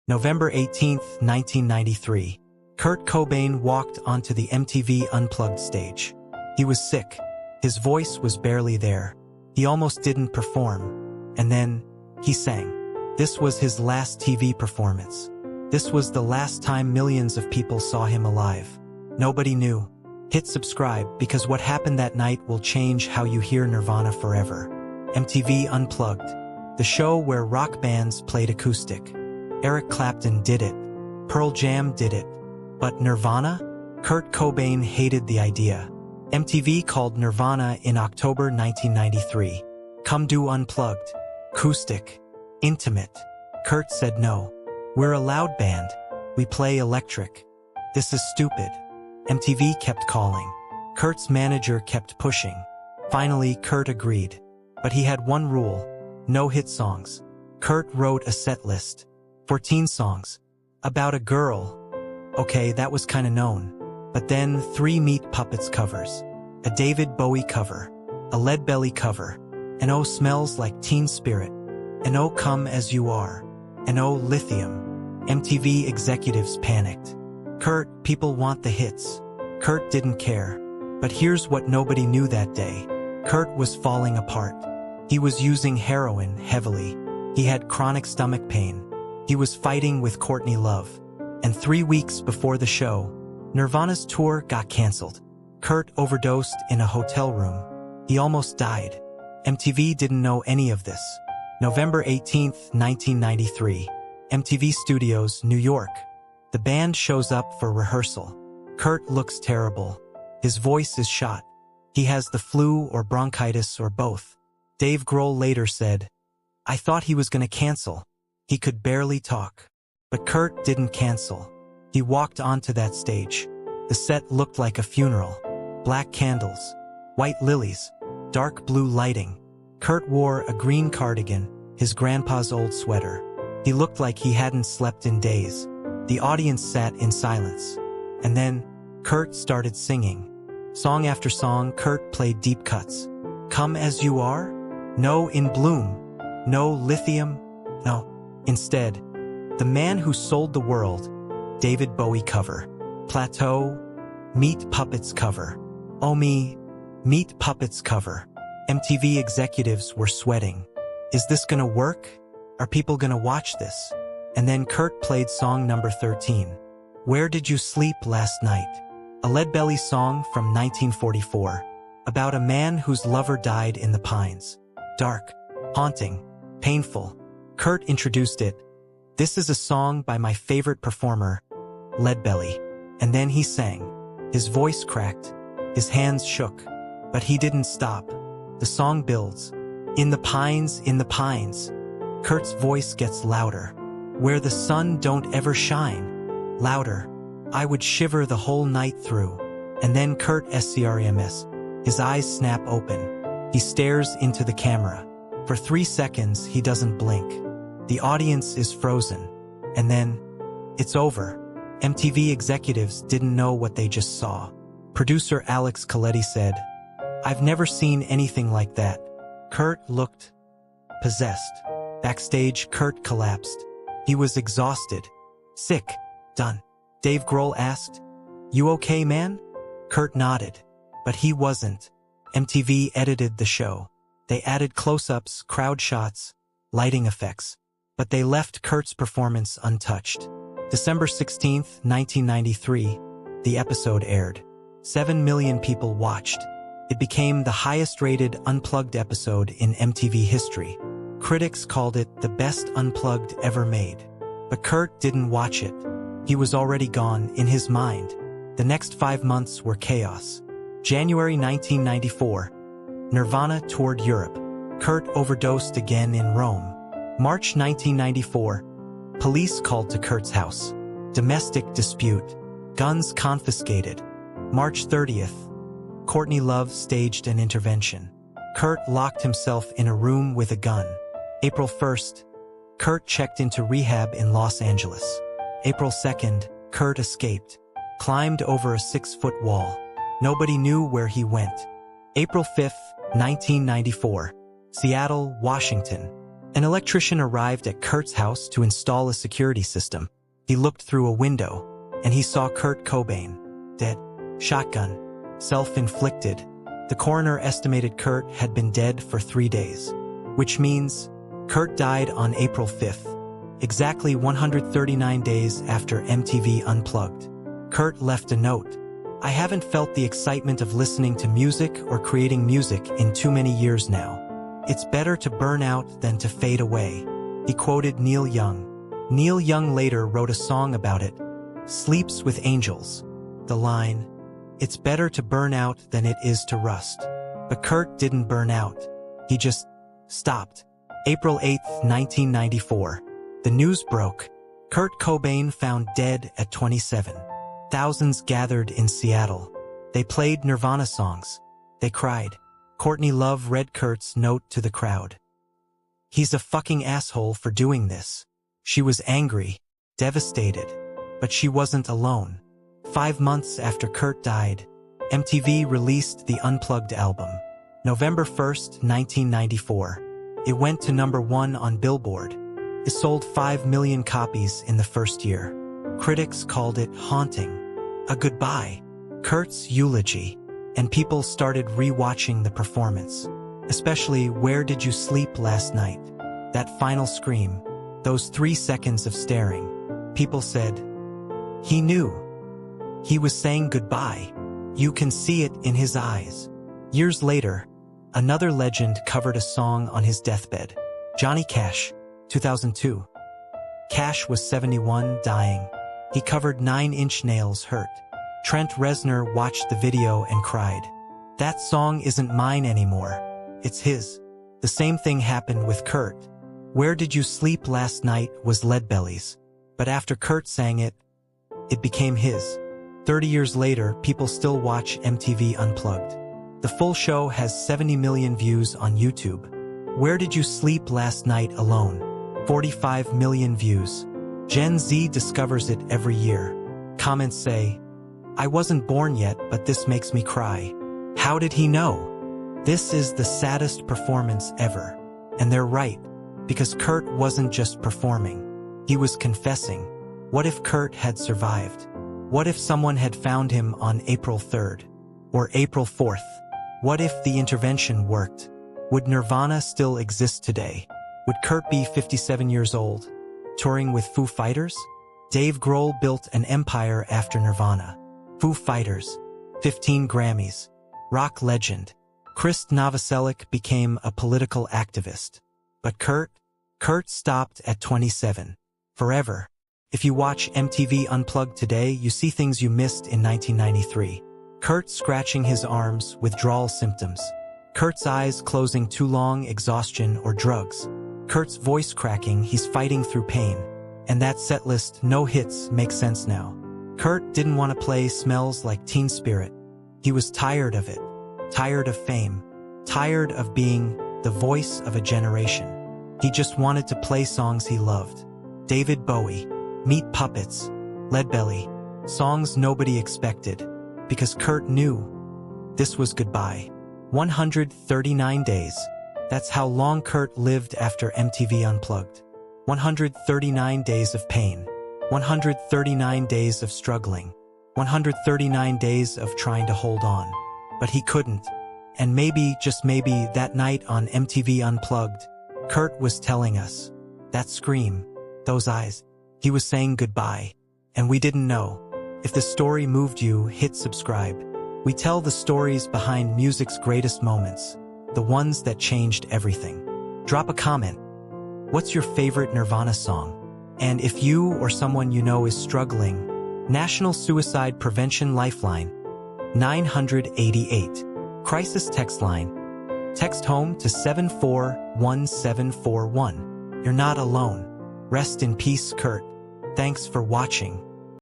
November 18, 1993. Kurt Cobain walked onto the MTV Unplugged stage. He was sick. His voice was barely there. He almost didn't perform. And then, he sang. This was his last TV performance. This was the last time millions of people saw him alive. Nobody knew. Hit subscribe because what happened that night will change how you hear Nirvana forever. MTV Unplugged, the show where rock bands played acoustic. Eric Clapton did it. Pearl Jam did it. But Nirvana? Kurt Cobain hated the idea. MTV called Nirvana in October 1993. Come do Unplugged. Acoustic. Intimate. Kurt said no. We're a loud band. We play electric. This is stupid. MTV kept calling. Kurt's manager kept pushing. Finally, Kurt agreed. But he had one rule. No hit songs. Kurt wrote a set list. 14 songs. About a girl. Okay, that was kinda known. But then 3 Meat Puppets covers. A David Bowie cover. A Leadbelly cover. And Oh Smells Like Teen Spirit. And Oh Come As You Are. And Oh Lithium. MTV executives panicked. Kurt, people want the hits. Kurt didn't care. But here's what nobody knew that day. Kurt was falling apart. He was using heroin heavily. He had chronic stomach pain. He was fighting with Courtney Love. And 3 weeks before the show, Nirvana's tour got canceled. Kurt overdosed in a hotel room. He almost died. MTV didn't know any of this. November 18, 1993. MTV Studios, New York. The band shows up for rehearsal. Kurt looks terrible. His voice is shot. He has the flu or bronchitis or both. Dave Grohl later said, I thought he was gonna cancel. He could barely talk. But Kurt didn't cancel. He walked onto that stage. The set looked like a funeral. Black candles. White lilies. Dark blue lighting. Kurt wore a green cardigan, his grandpa's old sweater. He looked like he hadn't slept in days. The audience sat in silence. And then, Kurt started singing. Song after song, Kurt played deep cuts. Come As You Are? No In Bloom. No Lithium. No. Instead, The Man Who Sold the World, David Bowie cover. Plateau, Meat Puppets cover. Oh Me, Meat Puppets cover. MTV executives were sweating. Is this gonna work? Are people gonna watch this? And then Kurt played song number 13. Where Did You Sleep Last Night? A Leadbelly song from 1944. About a man whose lover died in the pines. Dark, haunting, painful. Kurt introduced it. This is a song by my favorite performer, Leadbelly. And then he sang. His voice cracked. His hands shook. But he didn't stop. The song builds. In the pines, in the pines. Kurt's voice gets louder. Where the sun don't ever shine. Louder. I would shiver the whole night through. And then Kurt screams. His eyes snap open. He stares into the camera. For 3 seconds, he doesn't blink. The audience is frozen. And then, it's over. MTV executives didn't know what they just saw. Producer Alex Coletti said, I've never seen anything like that. Kurt looked possessed. Backstage, Kurt collapsed. He was exhausted. Sick. Done. Dave Grohl asked, You okay, man? Kurt nodded. But he wasn't. MTV edited the show. They added close-ups, crowd shots, lighting effects. But they left Kurt's performance untouched. December 16, 1993, the episode aired. 7 million people watched. It became the highest-rated Unplugged episode in MTV history. Critics called it the best Unplugged ever made. But Kurt didn't watch it. He was already gone in his mind. The next 5 months were chaos. January 1994, Nirvana toured Europe. Kurt overdosed again in Rome. March 1994, police called to Kurt's house. Domestic dispute. Guns confiscated. March 30th, Courtney Love staged an intervention. Kurt locked himself in a room with a gun. April 1st, Kurt checked into rehab in Los Angeles. April 2nd, Kurt escaped. Climbed over a 6-foot wall. Nobody knew where he went. April 5th, 1994. Seattle, Washington. An electrician arrived at Kurt's house to install a security system. He looked through a window, and he saw Kurt Cobain, dead, shotgun, self-inflicted. The coroner estimated Kurt had been dead for 3 days, which means Kurt died on April 5th, exactly 139 days after MTV Unplugged. Kurt left a note. "I haven't felt the excitement of listening to music or creating music in too many years now. It's better to burn out than to fade away." He quoted Neil Young. Neil Young later wrote a song about it, "Sleeps with Angels." The line, "It's better to burn out than it is to rust." But Kurt didn't burn out. He just stopped. April 8th, 1994. The news broke. Kurt Cobain found dead at 27. Thousands gathered in Seattle. They played Nirvana songs. They cried. Courtney Love read Kurt's note to the crowd. "He's a fucking asshole for doing this." She was angry, devastated, but she wasn't alone. 5 months after Kurt died, MTV released the Unplugged album. November 1st, 1994. It went to #1 on Billboard. It sold 5 million copies in the first year. Critics called it haunting, a goodbye, Kurt's eulogy, and people started re-watching the performance. Especially Where Did You Sleep Last Night? That final scream, those 3 seconds of staring. People said, "He knew. He was saying goodbye. You can see it in his eyes." Years later, another legend covered a song on his deathbed. Johnny Cash, 2002. Cash was 71, dying. He covered 9 Inch Nails' Hurt. Trent Reznor watched the video and cried, "That song isn't mine anymore. It's his." The same thing happened with Kurt. Where Did You Sleep Last Night was Leadbelly's, but after Kurt sang it, it became his. 30 years later, people still watch MTV Unplugged. The full show has 70 million views on YouTube. Where Did You Sleep Last Night alone? 45 million views. Gen Z discovers it every year. Comments say, "I wasn't born yet, but this makes me cry. How did he know?" This is the saddest performance ever. And they're right, because Kurt wasn't just performing. He was confessing. What if Kurt had survived? What if someone had found him on April 3rd? Or April 4th? What if the intervention worked? Would Nirvana still exist today? Would Kurt be 57 years old, touring with Foo Fighters? Dave Grohl built an empire after Nirvana. Foo Fighters, 15 Grammys, rock legend. Chris Novoselic became a political activist. But Kurt stopped at 27. Forever. If you watch MTV Unplugged today, you see things you missed in 1993. Kurt scratching his arms, withdrawal symptoms. Kurt's eyes closing too long, exhaustion or drugs. Kurt's voice cracking, he's fighting through pain. And that setlist, no hits, makes sense now. Kurt didn't want to play Smells Like Teen Spirit. He was tired of it. Tired of fame. Tired of being the voice of a generation. He just wanted to play songs he loved. David Bowie, Meat Puppets, Leadbelly, songs nobody expected. Because Kurt knew this was goodbye. 139 days. That's how long Kurt lived after MTV Unplugged. 139 days of pain. 139 days of struggling. 139 days of trying to hold on. But he couldn't. And maybe, just maybe, that night on MTV Unplugged, Kurt was telling us. That scream, those eyes, he was saying goodbye. And we didn't know. If the story moved you, hit subscribe. We tell the stories behind music's greatest moments, the ones that changed everything. Drop a comment. What's your favorite Nirvana song? And if you or someone you know is struggling, National Suicide Prevention Lifeline, 988. Crisis text line. Text HOME to 741741. You're not alone. Rest in peace, Kurt. Thanks for watching.